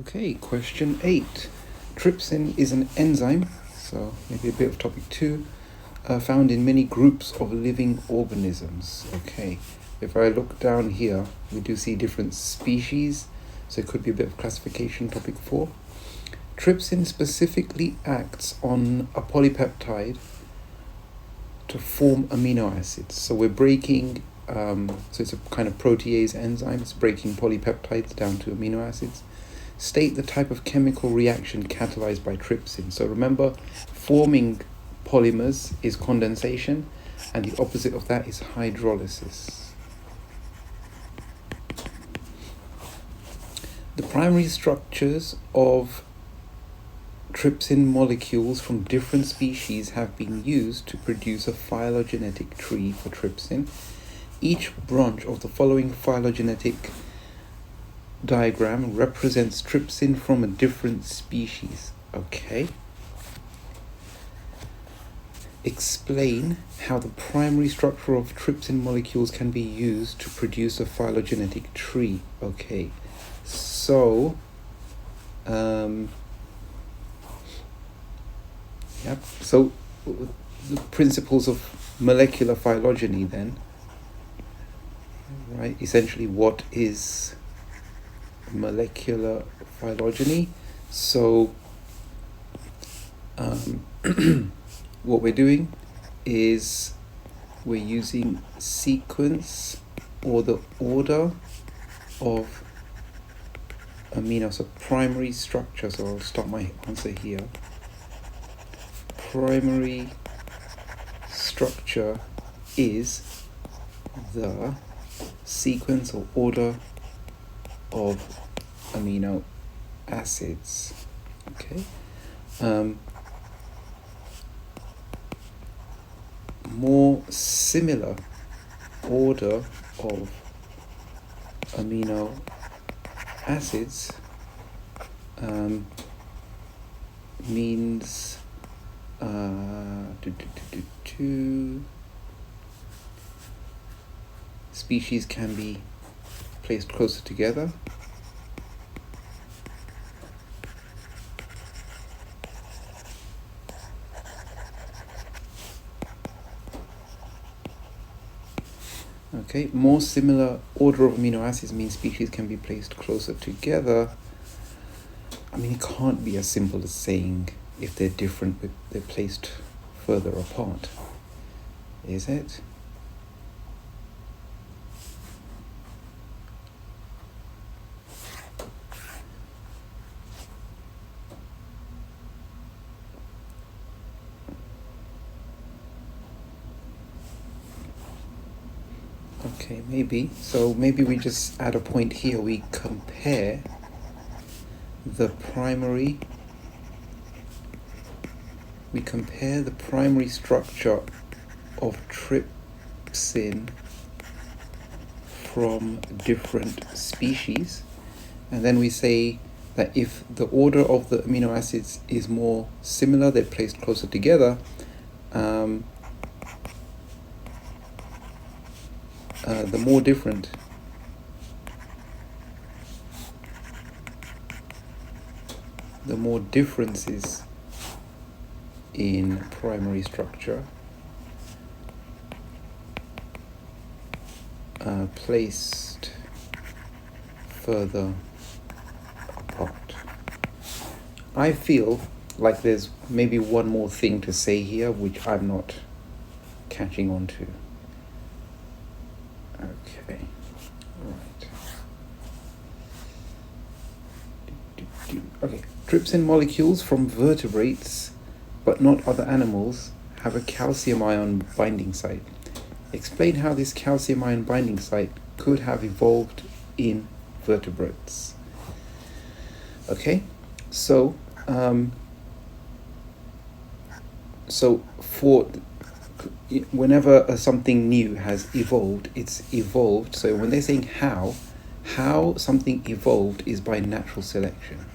Okay, question 8. Trypsin is an enzyme, so maybe a bit of topic 2, found in many groups of living organisms. Okay, if I look down here, we do see different species, so it could be a bit of classification, topic 4. Trypsin specifically acts on a polypeptide to form amino acids. So we're breaking, so it's a kind of protease enzyme, it's breaking polypeptides down to amino acids. State the type of chemical reaction catalyzed by trypsin. So remember, forming polymers is condensation, and the opposite of that is hydrolysis. The primary structures of trypsin molecules from different species have been used to produce a phylogenetic tree for trypsin. Each branch of the following phylogenetic diagram represents trypsin from a different species. Okay. Explain how the primary structure of trypsin molecules can be used to produce a phylogenetic tree. Okay. So, so the principles of molecular phylogeny then, right? Essentially, what is molecular phylogeny? So what we're doing is we're using sequence or the order of amino, so primary structure. So I'll start my answer here. Primary structure is the sequence or order of amino acids. Okay. More similar order of amino acids means species can be placed closer together. Okay, more similar order of amino acids means species can be placed closer together. I mean, it can't be as simple as saying if they're different, but they're placed further apart, is it? Okay, maybe. So maybe we just add a point here. We compare the primary structure of trypsin from different species, and then we say that if the order of the amino acids is more similar, they're placed closer together, the more different differences in primary structure placed further apart. I feel like there's maybe one more thing to say here which I'm not catching on to. Okay, right. Okay, trypsin molecules from vertebrates, but not other animals, have a calcium ion binding site. Explain how this calcium ion binding site could have evolved in vertebrates. Okay, so for whenever something new has evolved, it's evolved. So when they're saying how something evolved is by natural selection.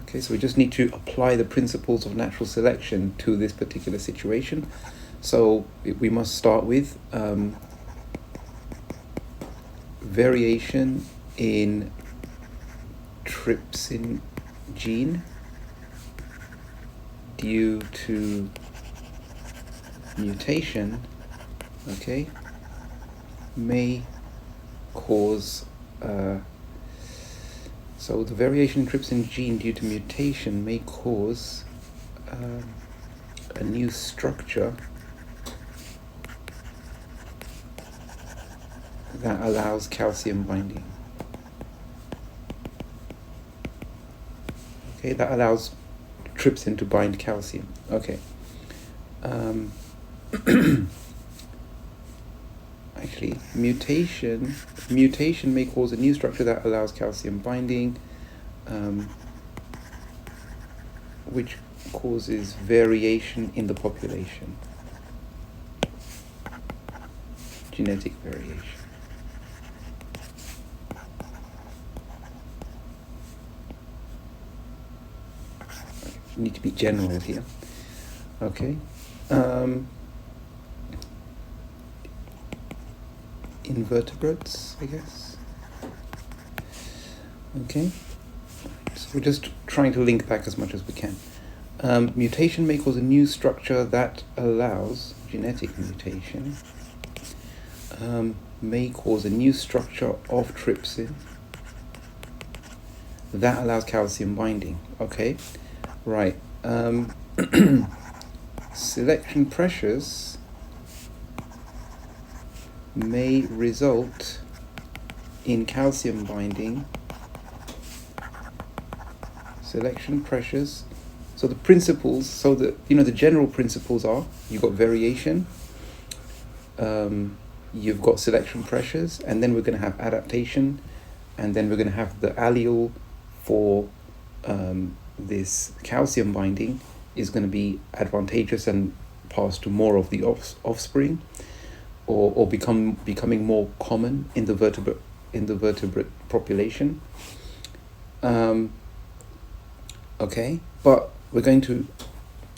Okay, so we just need to apply the principles of natural selection to this particular situation. So we must start with variation in trypsin gene due to mutation, okay, may cause so the variation in trypsin gene due to mutation may cause a new structure that allows calcium binding. Okay, that allows trypsin to bind calcium. Okay. Actually, mutation may cause a new structure that allows calcium binding, which causes variation in the population. Genetic variation. Need to be general here. Okay. Invertebrates, I guess. Okay. So we're just trying to link back as much as we can. Mutation may cause a new structure that allows, genetic mutation, may cause a new structure of trypsin that allows calcium binding. Okay. Right. Selection pressures may result in calcium binding. Selection pressures. So the principles, the general principles are, you've got variation, you've got selection pressures, and then we're going to have adaptation, and then we're going to have the allele for this calcium binding is going to be advantageous and pass to more of the offspring, or becoming more common in the vertebrate population. Okay, but we're going to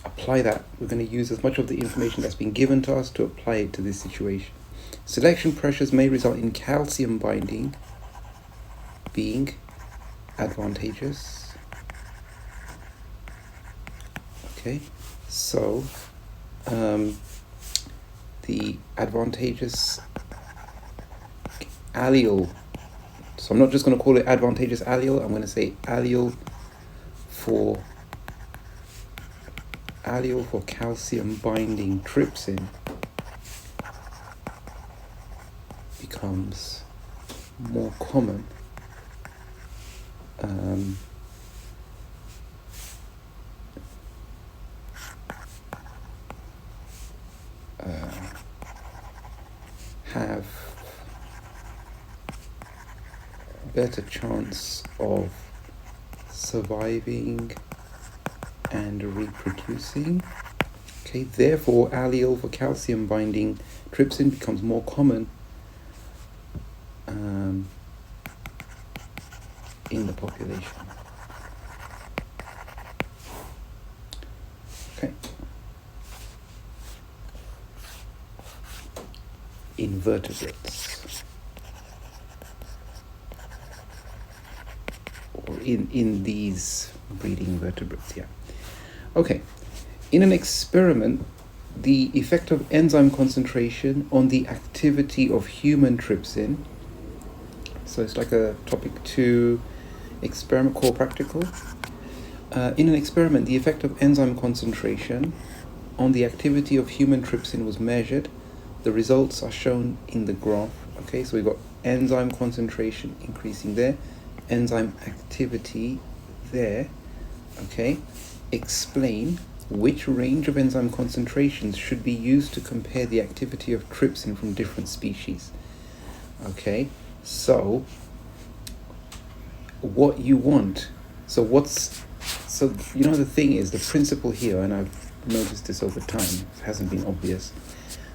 apply that. We're going to use as much of the information that's been given to us to apply it to this situation. Selection pressures may result in calcium binding being advantageous. Okay, so the advantageous allele, so I'm not just going to call it advantageous allele, I'm going to say allele for calcium binding trypsin becomes more common have better chance of surviving and reproducing. Okay, therefore allele for calcium binding trypsin becomes more common in the population. Okay. Invertebrates, or in these breeding vertebrates, yeah. Okay, in an experiment, the effect of enzyme concentration on the activity of human trypsin, so it's like a topic 2 experiment called practical. In an experiment, the effect of enzyme concentration on the activity of human trypsin was measured. The results are shown in the graph. Okay, so we've got enzyme concentration increasing there, enzyme activity there. Okay, explain which range of enzyme concentrations should be used to compare the activity of trypsin from different species. Okay, so what you want, the thing is, the principle here, and I've noticed this over time, it hasn't been obvious.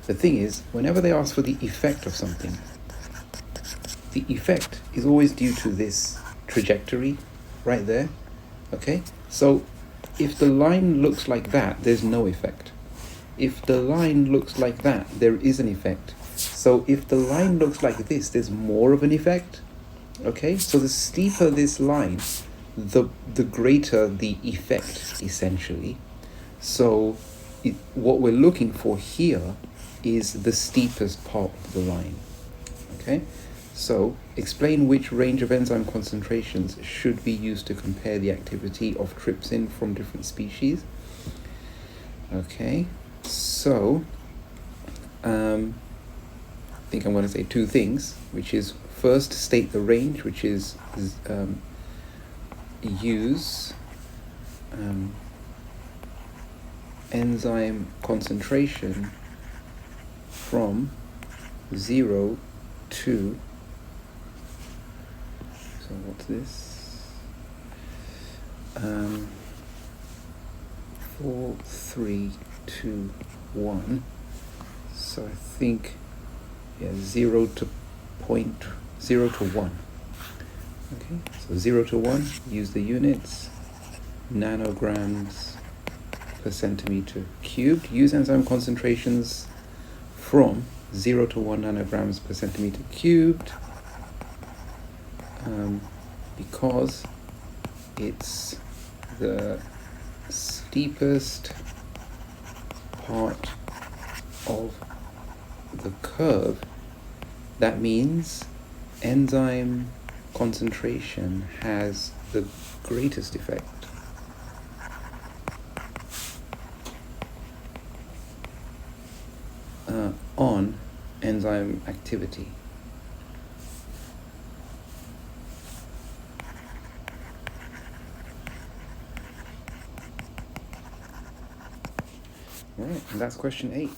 The thing is, whenever they ask for the effect of something, the effect is always due to this trajectory right there. Okay, so if the line looks like that, there's no effect. If the line looks like that, there is an effect. So if the line looks like this, there's more of an effect. Okay, so the steeper this line, the greater the effect, essentially. So what we're looking for here is the steepest part of the line. Okay, so explain which range of enzyme concentrations should be used to compare the activity of trypsin from different species. Okay, so I think I'm going to say two things, which is first state the range, which is use enzyme concentration from 0 to, so what's this, 4, 3, 2, 1, so I think 0 to 1. Okay, so 0 to 1, use the units, nanograms per centimeter cubed. Use enzyme concentrations from 0 to 1 nanograms per centimeter cubed because it's the steepest part of the curve. That means enzyme concentration has the greatest effect on enzyme activity. All right, and that's question 8.